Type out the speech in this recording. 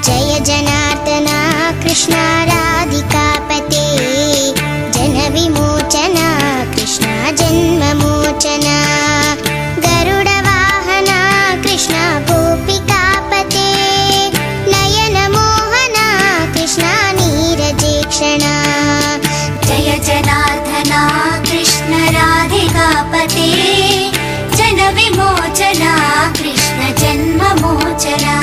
Jai जनार्दना Krishna राधिकापते जनविमोचना Krishna जन्ममोचना गरुडवाहना Krishna गोपिकापते नयनमोहना Krishna नीरजेक्षणा Jai जनार्दना Krishna राधिकापते जनविमोचना Krishna जन्ममोचना